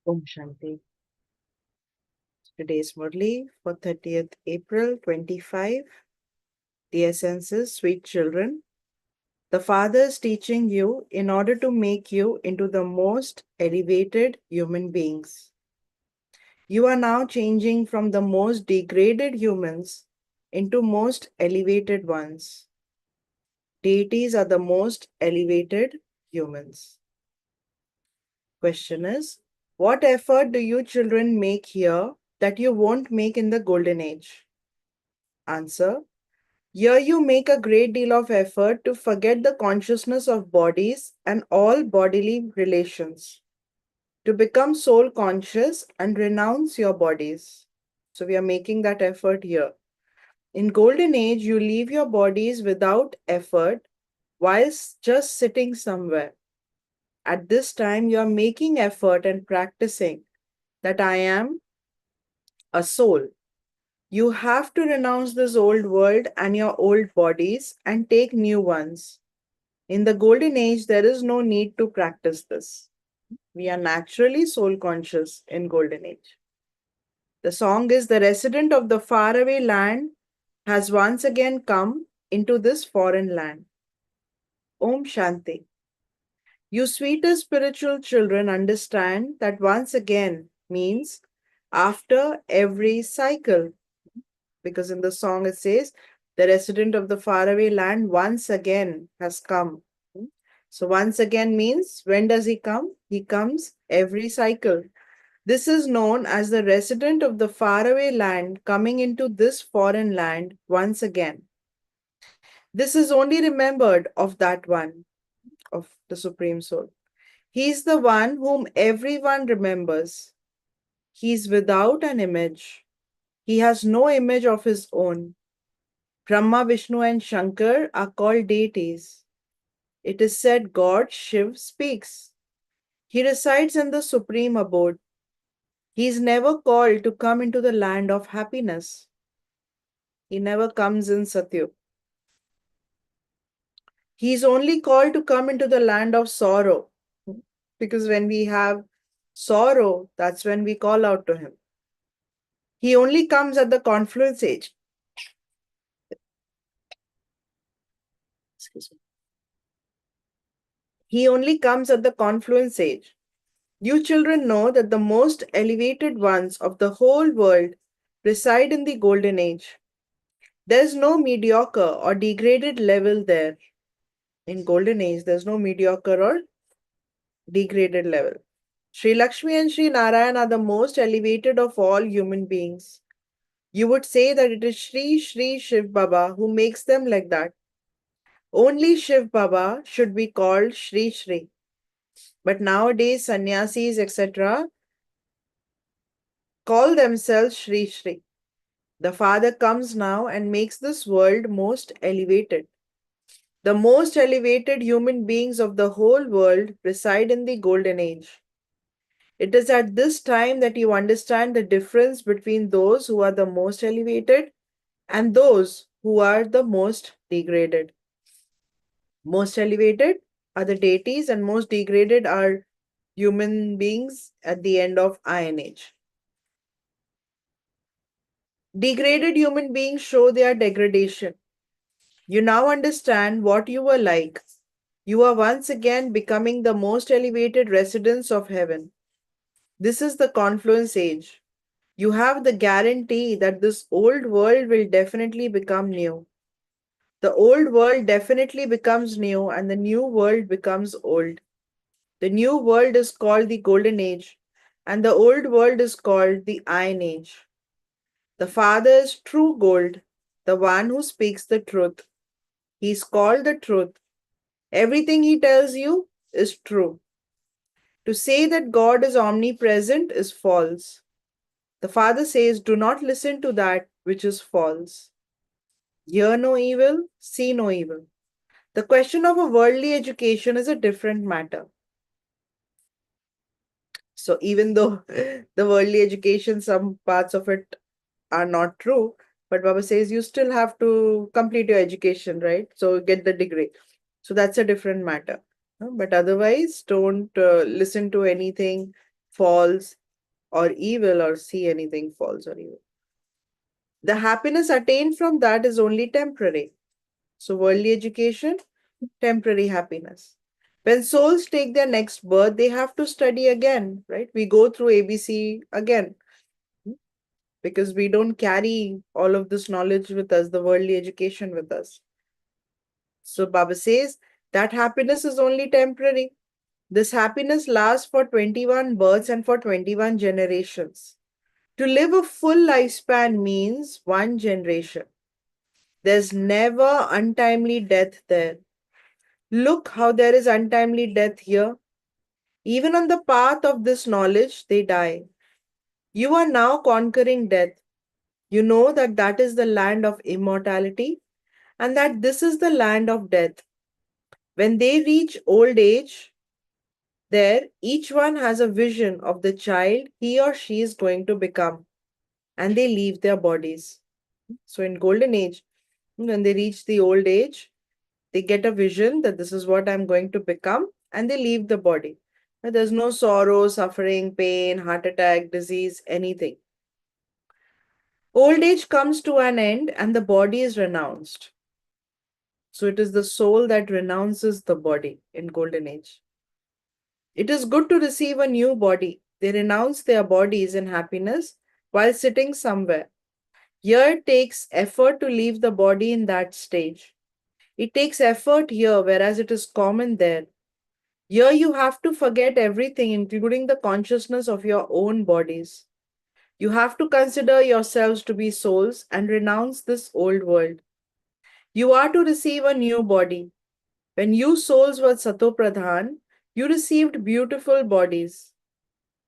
Om Shanti. Today is Murli for 30th April 25. The essence is, sweet children, the Father is teaching you in order to make you into the most elevated human beings. You are now changing from the most degraded humans into most elevated ones. Deities are the most elevated humans. Question is, what effort do you children make here that you won't make in the golden age? Answer. Here you make a great deal of effort to forget the consciousness of bodies and all bodily relations, to become soul conscious and renounce your bodies. So we are making that effort here. In golden age, you leave your bodies without effort whilst just sitting somewhere. At this time, you are making effort and practicing that I am a soul. You have to renounce this old world and your old bodies and take new ones. In the golden age, there is no need to practice this. We are naturally soul conscious in golden age. The song is, the resident of the faraway land has once again come into this foreign land. Om Shanti. You sweetest spiritual children understand that once again means after every cycle. Because in the song it says, the resident of the faraway land once again has come. So once again means, when does he come? He comes every cycle. This is known as the resident of the faraway land coming into this foreign land once again. This is only remembered of that one, of the Supreme Soul. He is the one whom everyone remembers. He is without an image. He has no image of his own. Brahma, Vishnu, and Shankar are called deities. It is said God, Shiv, speaks. He resides in the supreme abode. He is never called to come into the land of happiness. He never comes in Satyug. He is only called to come into the land of sorrow. Because when we have sorrow, that's when we call out to him. He only comes at the confluence age. Excuse me. He only comes at the confluence age. You children know that the most elevated ones of the whole world reside in the golden age. There is no mediocre or degraded level there. In golden age, there's no mediocre or degraded level. Sri Lakshmi and Sri Narayan are the most elevated of all human beings. You would say that it is Sri Shiv Baba who makes them like that. Only Shiv Baba should be called Sri Shri. But nowadays, sannyasis, etc., call themselves Sri Shri. The Father comes now and makes this world most elevated. The most elevated human beings of the whole world reside in the golden age. It is at this time that you understand the difference between those who are the most elevated and those who are the most degraded. Most elevated are the deities and most degraded are human beings at the end of Iron Age. Degraded human beings show their degradation. You now understand what you were like. You are once again becoming the most elevated residents of heaven. This is the confluence age. You have the guarantee that this old world will definitely become new. The old world definitely becomes new and the new world becomes old. The new world is called the Golden Age and the old world is called the Iron Age. The Father is true gold, the one who speaks the truth. He is called the truth. Everything he tells you is true. To say that God is omnipresent is false. The Father says, do not listen to that which is false. Hear no evil, see no evil. The question of a worldly education is a different matter. So even though the worldly education, some parts of it are not true, but Baba says you still have to complete your education, right? So get the degree. So that's a different matter. But otherwise, don't listen to anything false. or evil or see anything false or evil. The happiness attained from that is only temporary. So, worldly education, temporary happiness. When souls take their next birth, they have to study again, right? We go through ABC again because we don't carry all of this knowledge with us, the worldly education with us. So, Baba says that happiness is only temporary. This happiness lasts for 21 births and for 21 generations. To live a full lifespan means one generation. There's never untimely death there. Look how there is untimely death here. Even on the path of this knowledge, they die. You are now conquering death. You know that that is the land of immortality and that this is the land of death. When they reach old age, there each one has a vision of the child he or she is going to become, and they leave their bodies. So, in golden age, when they reach the old age, they get a vision that this is what I'm going to become, and they leave the body. There's no sorrow, suffering, pain, heart attack, disease, anything. Old age comes to an end and the body is renounced. So it is the soul that renounces the body in golden age. It is good to receive a new body. They renounce their bodies in happiness while sitting somewhere. Here it takes effort to leave the body in that stage. It takes effort here, whereas it is common there. Here you have to forget everything, including the consciousness of your own bodies. You have to consider yourselves to be souls and renounce this old world. You are to receive a new body. When you souls were Satopradhan, you received beautiful bodies.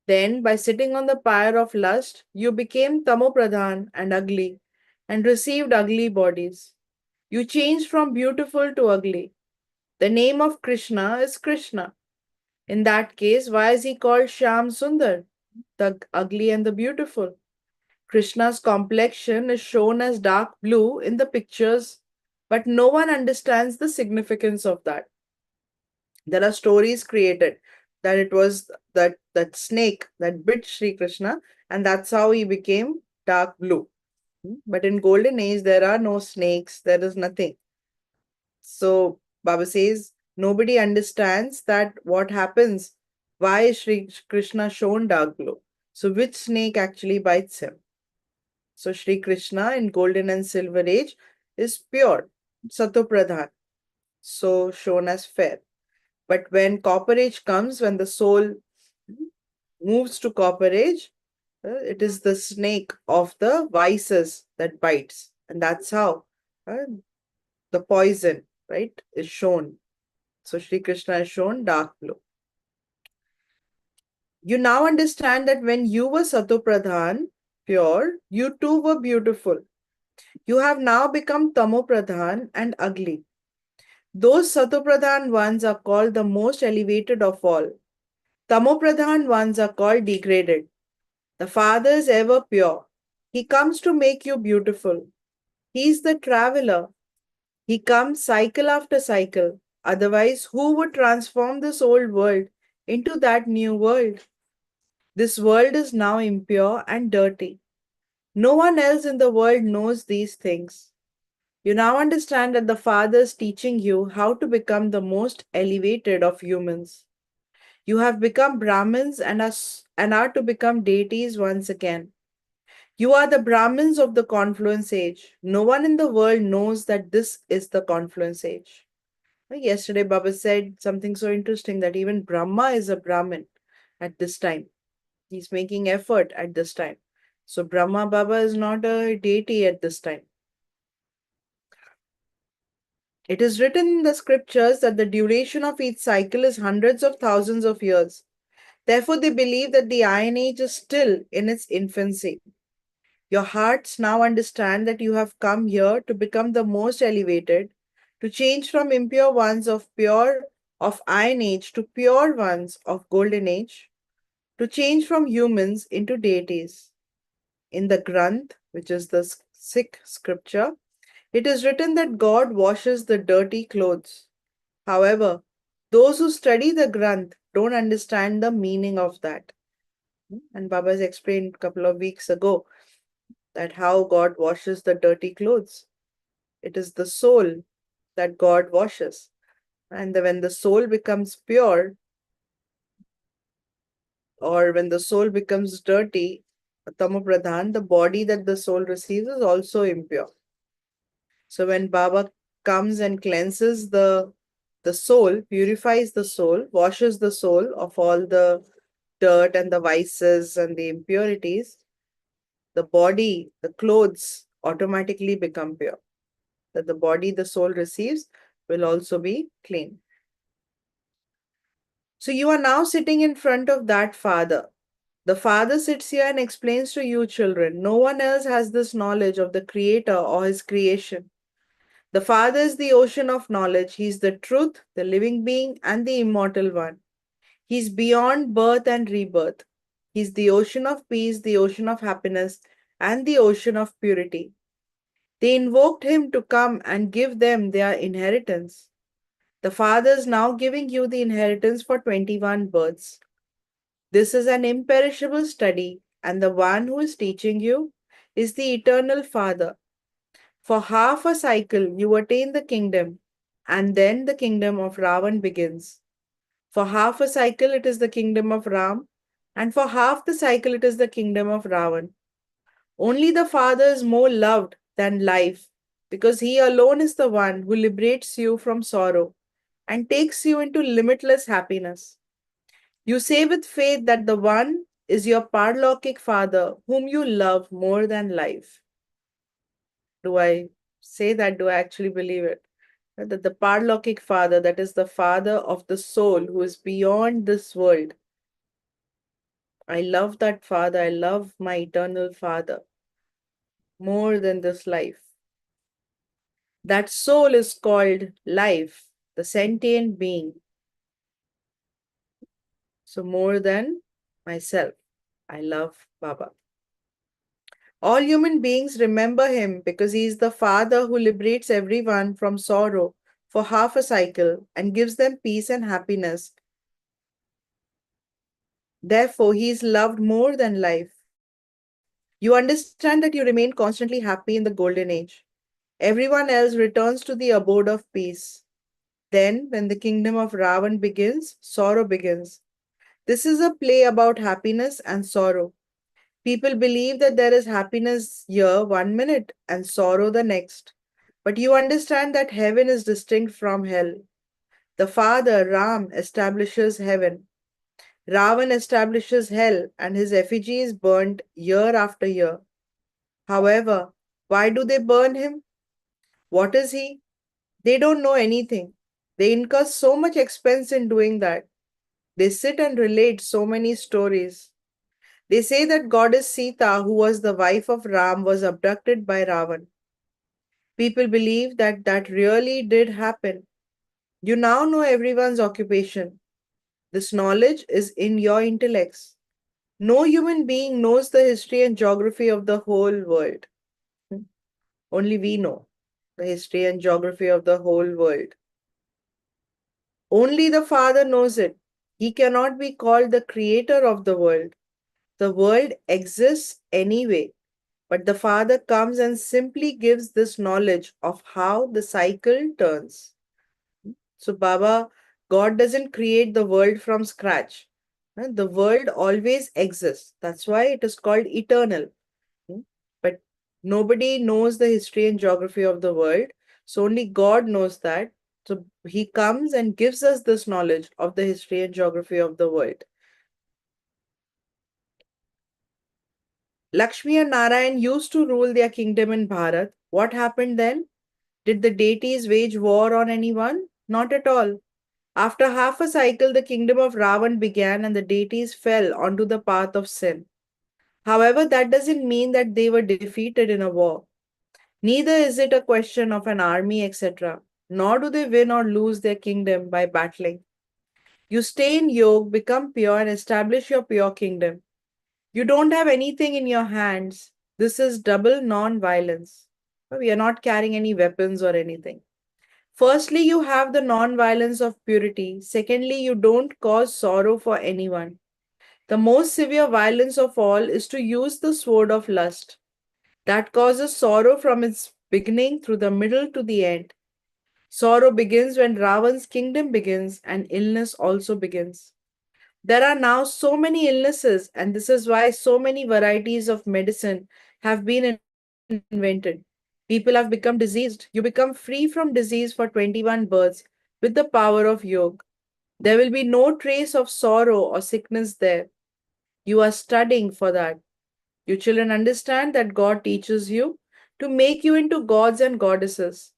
Then, by sitting on the pyre of lust, you became Tamopradhan and ugly and received ugly bodies. You changed from beautiful to ugly. The name of Krishna is Krishna. In that case, why is he called Shyam Sundar, the ugly and the beautiful? Krishna's complexion is shown as dark blue in the pictures, but no one understands the significance of that. There are stories created that it was that snake that bit Sri Krishna, and that's how he became dark blue. But in golden age, there are no snakes, there is nothing. So Baba says nobody understands that what happens, why is Sri Krishna shown dark blue. So which snake actually bites him? So Sri Krishna in golden and silver age is pure, Satopradhan, so shown as fair. But when copper age comes, when the soul moves to copper age, it is the snake of the vices that bites. And that's how the poison, right, is shown. So Sri Krishna is shown dark blue. You now understand that when you were Satopradhan, pure, you too were beautiful. You have now become Tamopradhan and ugly. Those Satopradhan ones are called the most elevated of all. Tamopradhan ones are called degraded. The Father is ever pure. He comes to make you beautiful. He is the traveler. He comes cycle after cycle. Otherwise, who would transform this old world into that new world? This world is now impure and dirty. No one else in the world knows these things. You now understand that the Father is teaching you how to become the most elevated of humans. You have become Brahmins and are to become deities once again. You are the Brahmins of the confluence age. No one in the world knows that this is the confluence age. Yesterday, Baba said something so interesting that even Brahma is a Brahmin at this time. He's making effort at this time. So, Brahma Baba is not a deity at this time. It is written in the scriptures that the duration of each cycle is hundreds of thousands of years. Therefore, they believe that the Iron Age is still in its infancy. Your hearts now understand that you have come here to become the most elevated, to change from impure ones of Iron Age to pure ones of Golden Age, to change from humans into deities. In the Granth, which is the Sikh scripture, it is written that God washes the dirty clothes. However, those who study the Granth don't understand the meaning of that. And Baba has explained a couple of weeks ago that how God washes the dirty clothes. It is the soul that God washes. And when the soul becomes pure, or when the soul becomes dirty, tamopradhan, the body that the soul receives is also impure. So when Baba comes and cleanses the soul, purifies the soul, washes the soul of all the dirt and the vices and the impurities, the body, the clothes automatically become pure. That the body the soul receives will also be clean. So you are now sitting in front of that Father. The Father sits here and explains to you, children. No one else has this knowledge of the Creator or His creation. The Father is the ocean of knowledge. He is the truth, the living being, and the immortal one. He is beyond birth and rebirth. He is the ocean of peace, the ocean of happiness, and the ocean of purity. They invoked him to come and give them their inheritance. The Father is now giving you the inheritance for 21 births. This is an imperishable study, and the one who is teaching you is the eternal Father. For half a cycle, you attain the kingdom, and then the kingdom of Ravan begins. For half a cycle, it is the kingdom of Ram, and for half the cycle, it is the kingdom of Ravan. Only the Father is more loved than life, because He alone is the one who liberates you from sorrow and takes you into limitless happiness. You say with faith that the one is your parlokik Father, whom you love more than life. Do I say that? Do I actually believe it? That the parlokik Father, that is the Father of the soul who is beyond this world. I love that Father. I love my eternal Father more than this life. That soul is called life, the sentient being. So, more than myself, I love Baba. All human beings remember him because he is the Father who liberates everyone from sorrow for half a cycle and gives them peace and happiness. Therefore, he is loved more than life. You understand that you remain constantly happy in the golden age. Everyone else returns to the abode of peace. Then, when the kingdom of Ravan begins, sorrow begins. This is a play about happiness and sorrow. People believe that there is happiness here 1 minute and sorrow the next. But you understand that heaven is distinct from hell. The Father, Ram, establishes heaven. Ravan establishes hell, and his effigy is burnt year after year. However, why do they burn him? What is he? They don't know anything. They incur so much expense in doing that. They sit and relate so many stories. They say that goddess Sita, who was the wife of Ram, was abducted by Ravan. People believe that that really did happen. You now know everyone's occupation. This knowledge is in your intellects. No human being knows the history and geography of the whole world. Only we know the history and geography of the whole world. Only the Father knows it. He cannot be called the creator of the world. The world exists anyway, but the Father comes and simply gives this knowledge of how the cycle turns. So, Baba, God doesn't create the world from scratch. The world always exists. That's why it is called eternal. Hmm. But nobody knows the history and geography of the world. So, only God knows that. So, He comes and gives us this knowledge of the history and geography of the world. Lakshmi and Narayan used to rule their kingdom in Bharat. What happened then? Did the deities wage war on anyone? Not at all. After half a cycle, the kingdom of Ravan began and the deities fell onto the path of sin. However, that doesn't mean that they were defeated in a war. Neither is it a question of an army, etc. Nor do they win or lose their kingdom by battling. You stay in yoga, become pure, and establish your pure kingdom. You don't have anything in your hands. This is double non violence. We are not carrying any weapons or anything. Firstly, you have the non violence of purity. Secondly, you don't cause sorrow for anyone. The most severe violence of all is to use the sword of lust. That causes sorrow from its beginning through the middle to the end. Sorrow begins when Ravan's kingdom begins, and illness also begins. There are now so many illnesses, and this is why so many varieties of medicine have been invented. People have become diseased. You become free from disease for 21 births with the power of yoga. There will be no trace of sorrow or sickness there. You are studying for that. You children understand that God teaches you to make you into gods and goddesses.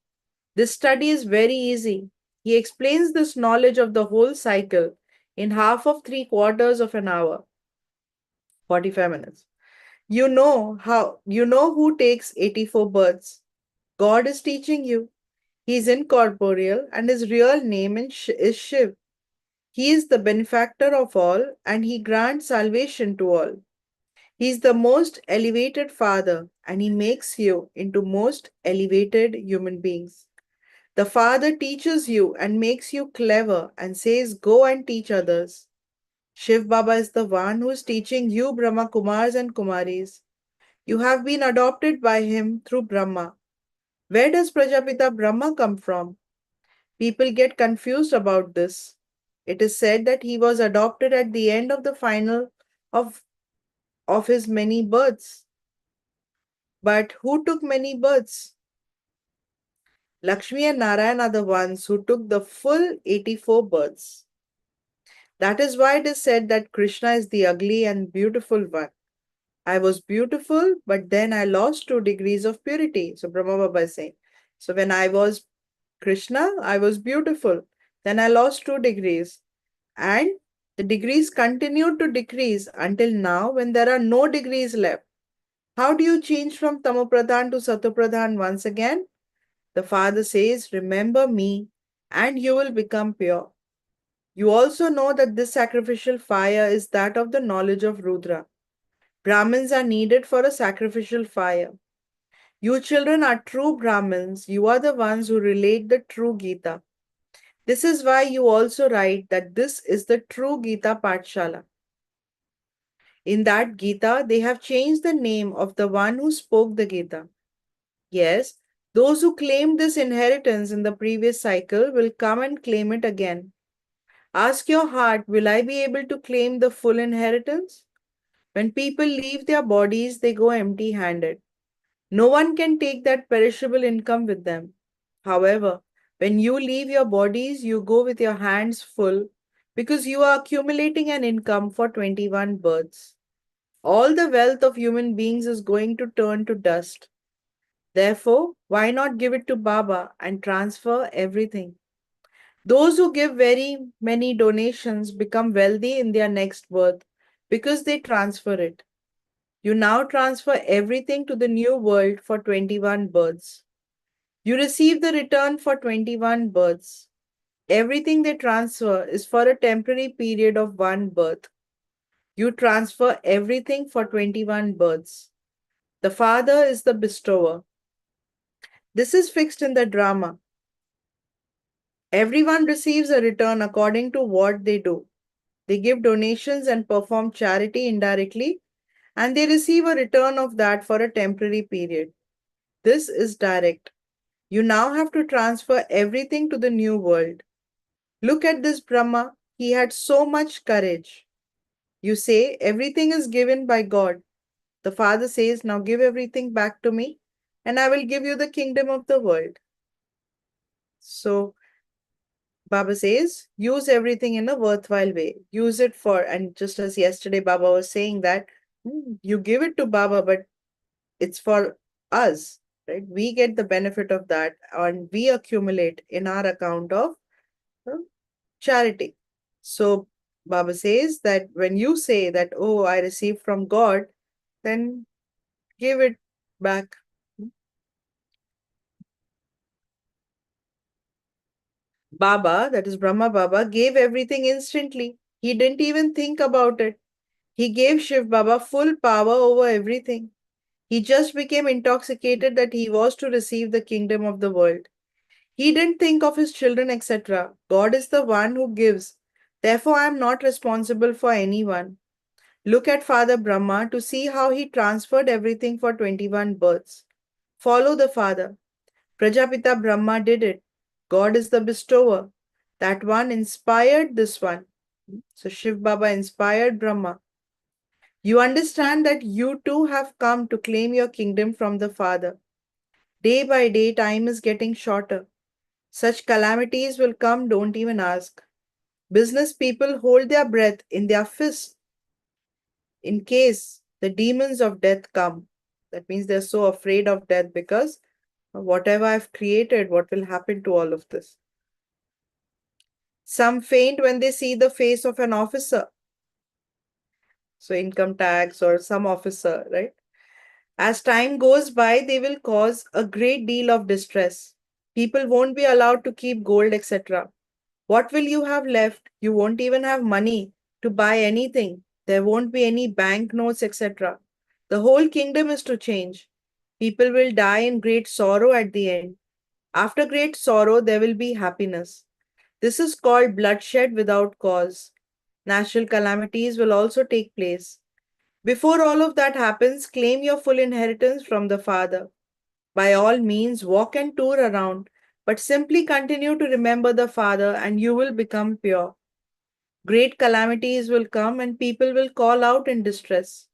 This study is very easy. He explains this knowledge of the whole cycle in half of 3/4 of an hour, 45 minutes. You know who takes 84 births. God is teaching you. He is incorporeal and his real name is Shiv. He is the benefactor of all and he grants salvation to all. He is the most elevated father and he makes you into most elevated human beings. The Father teaches you and makes you clever and says, Go and teach others. Shiv Baba is the one who is teaching you BrahmaKumaris and Kumaris. You have been adopted by him through Brahma. Where does Prajapita Brahma come from? People get confused about this. It is said that he was adopted at the end of the final of, of his many births. But who took many births? Lakshmi and Narayan are the ones who took the full 84 births. That is why it is said that Krishna is the ugly and beautiful one. I was beautiful, but then I lost 2 degrees of purity. So Brahma Baba is saying. So when I was Krishna, I was beautiful. Then I lost 2 degrees. And the degrees continued to decrease until now when there are no degrees left. How do you change from Tamopradhan to Satopradhan once again? The Father says, Remember me, and you will become pure. You also know that this sacrificial fire is that of the knowledge of Rudra. Brahmins are needed for a sacrificial fire. You children are true Brahmins. You are the ones who relate the true Gita. This is why you also write that this is the true Gita Pathshala. In that Gita, they have changed the name of the one who spoke the Gita. Yes, those who claimed this inheritance in the previous cycle will come and claim it again. Ask your heart, will I be able to claim the full inheritance? When people leave their bodies, they go empty handed. No one can take that perishable income with them. However, when you leave your bodies, you go with your hands full because you are accumulating an income for 21 births. All the wealth of human beings is going to turn to dust. Therefore, why not give it to Baba and transfer everything? Those who give very many donations become wealthy in their next birth because they transfer it. You now transfer everything to the new world for 21 births. You receive the return for 21 births. Everything they transfer is for a temporary period of 1 birth. You transfer everything for 21 births. The Father is the bestower. This is fixed in the drama. Everyone receives a return according to what they do. They give donations and perform charity indirectly, and they receive a return of that for a temporary period. This is direct. You now have to transfer everything to the new world. Look at this Brahma. He had so much courage. You say everything is given by God. The Father says, Now give everything back to me, and I will give you the kingdom of the world. So Baba says, use everything in a worthwhile way. Use it for, and just as yesterday Baba was saying that you give it to Baba, but it's for us, right? We get the benefit of that and we accumulate in our account of uh, charity. So Baba says that when you say that, oh, I received from God, then give it back. Baba, that is Brahma Baba, gave everything instantly. He didn't even think about it. He gave Shiv Baba full power over everything. He just became intoxicated that he was to receive the kingdom of the world. He didn't think of his children, etc. God is the one who gives. Therefore, I am not responsible for anyone. Look at Father Brahma to see how he transferred everything for 21 births. Follow the Father. Prajapita Brahma did it. God is the bestower. That one inspired this one. So Shiv Baba inspired Brahma. You understand that you too have come to claim your kingdom from the Father. Day by day, time is getting shorter. Such calamities will come, don't even ask. Business people hold their breath in their fists in case the demons of death come. That means they're so afraid of death because whatever I've created, what will happen to all of this? Some faint when they see the face of an officer. So, income tax or some officer, right? As time goes by, they will cause a great deal of distress. People won't be allowed to keep gold, etc. What will you have left? You won't even have money to buy anything. There won't be any bank notes, etc. The whole kingdom is to change. People will die in great sorrow at the end. After great sorrow, there will be happiness. This is called bloodshed without cause. Natural calamities will also take place. Before all of that happens, claim your full inheritance from the Father. By all means, walk and tour around, but simply continue to remember the Father and you will become pure. Great calamities will come and people will call out in distress.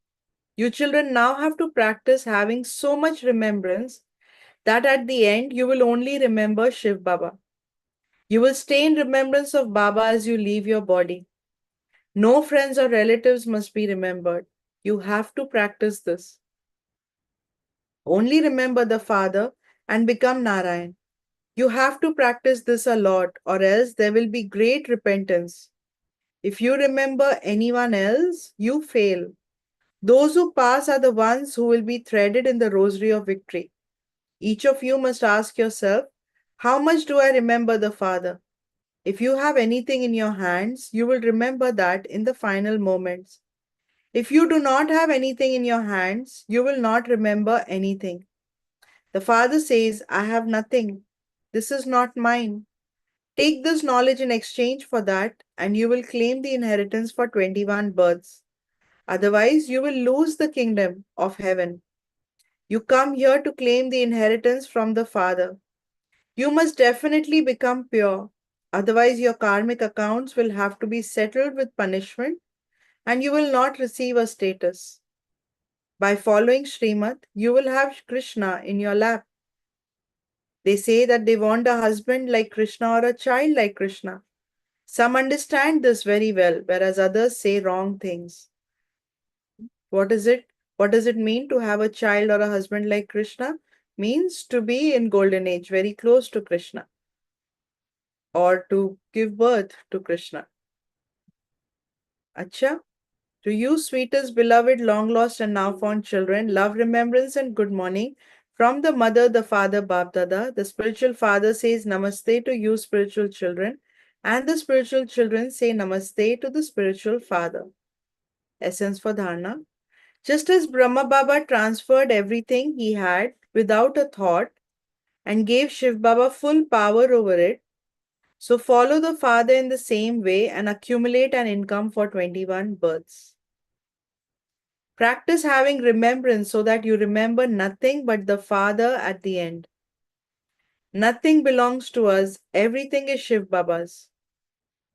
You children now have to practice having so much remembrance that at the end you will only remember Shiv Baba. You will stay in remembrance of Baba as you leave your body. No friends or relatives must be remembered. You have to practice this. Only remember the Father and become Narayan. You have to practice this a lot, or else there will be great repentance. If you remember anyone else, you fail. Those who pass are the ones who will be threaded in the rosary of victory. Each of you must ask yourself, how much do I remember the Father? If you have anything in your hands, you will remember that in the final moments. If you do not have anything in your hands, you will not remember anything. The Father says, I have nothing. This is not mine. Take this knowledge in exchange for that, and you will claim the inheritance for 21 births. Otherwise, you will lose the kingdom of heaven. You come here to claim the inheritance from the Father. You must definitely become pure. Otherwise, your karmic accounts will have to be settled with punishment and you will not receive a status. By following Srimad, you will have Krishna in your lap. They say that they want a husband like Krishna or a child like Krishna. Some understand this very well, whereas others say wrong things. What is it? What does it mean to have a child or a husband like Krishna? Means to be in golden age, very close to Krishna, or to give birth to Krishna. Acha? To you, sweetest, beloved, long lost, and now found children, love, remembrance, and good morning. From the mother, the father, Bab Dada, the spiritual father says Namaste to you, spiritual children, and the spiritual children say Namaste to the spiritual father. Essence for Dharna. Just as Brahma Baba transferred everything he had without a thought and gave Shiv Baba full power over it, so follow the father in the same way and accumulate an income for 21 births. Practice having remembrance so that you remember nothing but the Father at the end. Nothing belongs to us, everything is Shiv Baba's.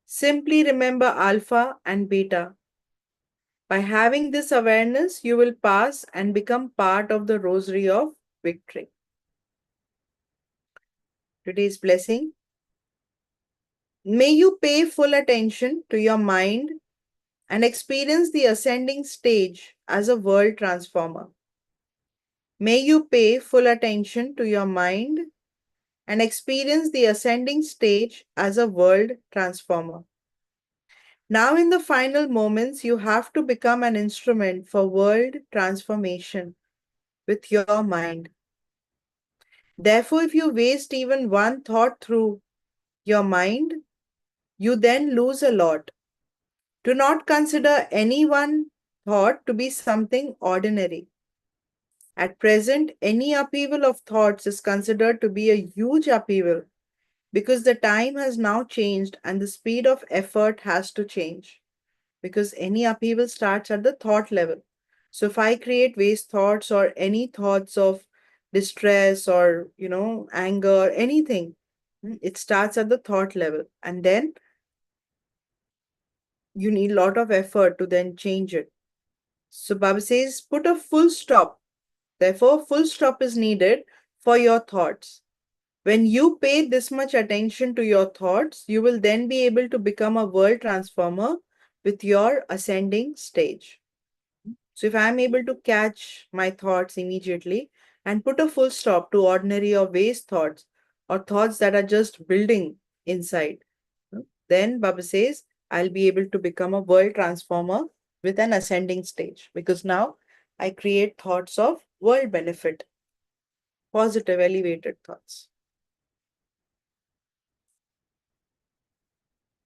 Simply remember Alpha and Beta. By having this awareness, you will pass and become part of the rosary of victory. Today's blessing. May you pay full attention to your mind and experience the ascending stage as a world transformer. May you pay full attention to your mind and experience the ascending stage as a world transformer. Now, in the final moments, you have to become an instrument for world transformation with your mind. Therefore, if you waste even one thought through your mind, you then lose a lot. Do not consider any one thought to be something ordinary. At present, any upheaval of thoughts is considered to be a huge upheaval because the time has now changed and the speed of effort has to change. because any upheaval starts at the thought level. So if I create waste thoughts or any thoughts of distress or, anger, anything, it starts at the thought level. And then you need a lot of effort to then change it. So Baba says, put a full stop. Therefore, full stop is needed for your thoughts. When you pay this much attention to your thoughts, you will then be able to become a world transformer with your ascending stage. So, if I'm able to catch my thoughts immediately and put a full stop to ordinary or waste thoughts or thoughts that are just building inside, then Baba says, I'll be able to become a world transformer with an ascending stage because now I create thoughts of world benefit, positive, elevated thoughts.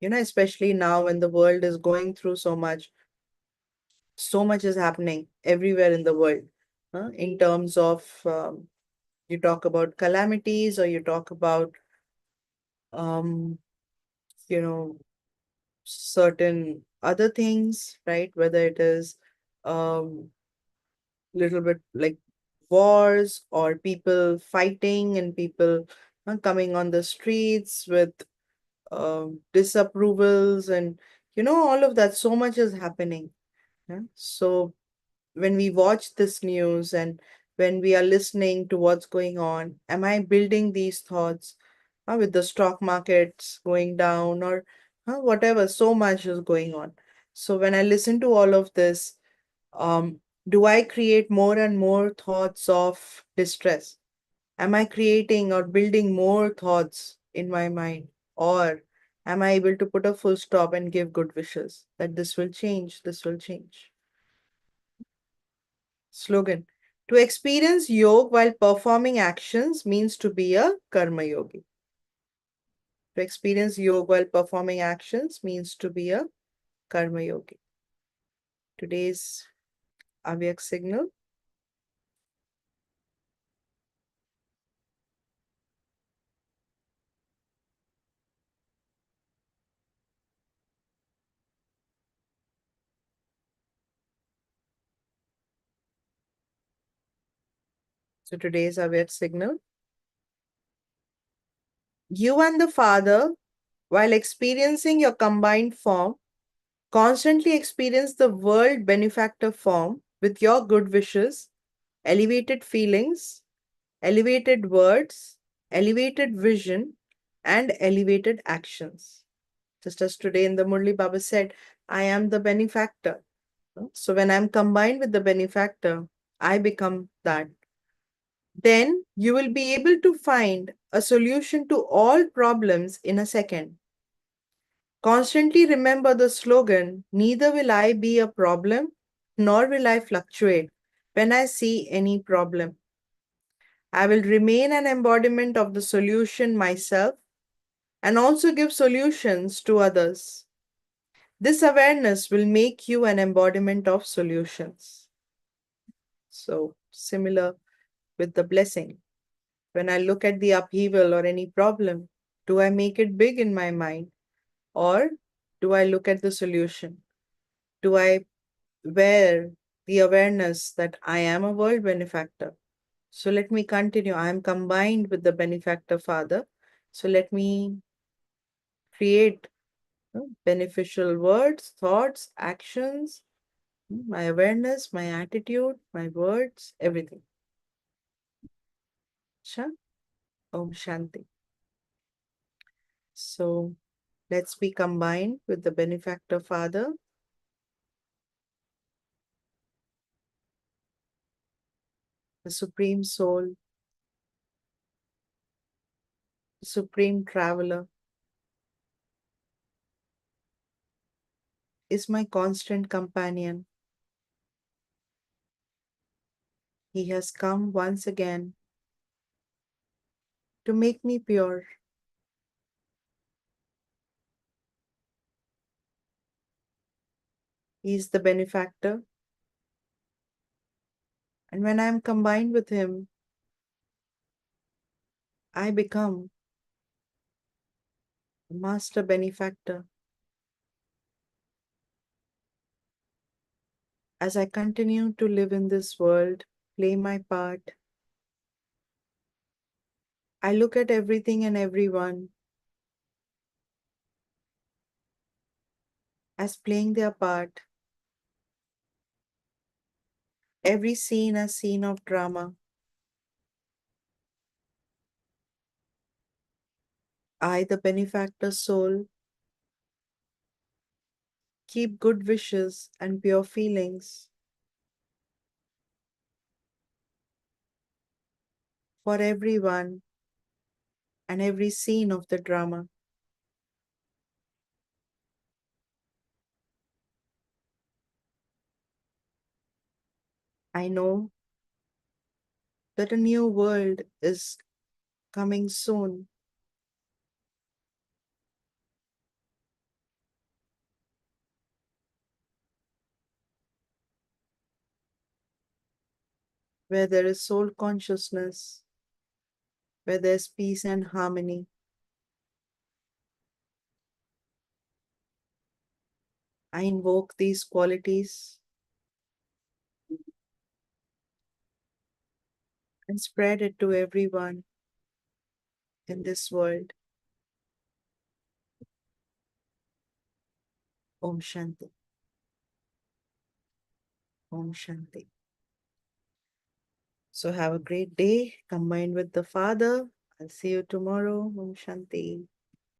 Especially now when the world is going through so much is happening everywhere in the world, in terms of you talk about calamities or you talk about, um, you know, certain other things, right? Whether it is little bit like wars or people fighting and people coming on the streets with disapprovals and all of that. So much is happening. Yeah? So when we watch this news and when we are listening to what's going on, am I building these thoughts with the stock markets going down or whatever? So much is going on. So when I listen to all of this, um, do I create more and more thoughts of distress? Am I creating or building more thoughts in my mind? Or am I able to put a full stop and give good wishes that this will change, this will change? Slogan: to experience yoga while performing actions means to be a karma yogi. To experience yoga while performing actions means to be a karma yogi. Today's Avyak signal. So today's Avyak signal. You and the Father, while experiencing your combined form, constantly experience the world benefactor form with your good wishes, elevated feelings, elevated words, elevated vision, and elevated actions. Just as today in the Murli Baba said, I am the benefactor. So when I'm combined with the benefactor, I become that. Then you will be able to find a solution to all problems in a second. Constantly remember the slogan, neither will I be a problem, nor will I fluctuate when I see any problem. I will remain an embodiment of the solution myself and also give solutions to others. This awareness will make you an embodiment of solutions. So, similar with the blessing. When I look at the upheaval or any problem, do I make it big in my mind or do I look at the solution? Do I wear the awareness that I am a world benefactor? So let me continue. I am combined with the benefactor Father. So let me create beneficial words, thoughts, actions, my awareness, my attitude, my words, everything. Sha? Om Shanti. So let's be combined with the benefactor Father, the Supreme Soul, the Supreme Traveler, is my constant companion. He has come once again to make me pure. He is the benefactor, and when I am combined with him, I become the master benefactor. As I continue to live in this world, play my part, I look at everything and everyone as playing their part, every scene a scene of drama. I, the benefactor soul, keep good wishes and pure feelings for everyone and every scene of the drama. I know that a new world is coming soon, where there is soul consciousness, where there's peace and harmony. I invoke these qualities and spread it to everyone in this world. Om Shanti. Om Shanti. So have a great day combined with the Father. I'll see you tomorrow. Om Shanti.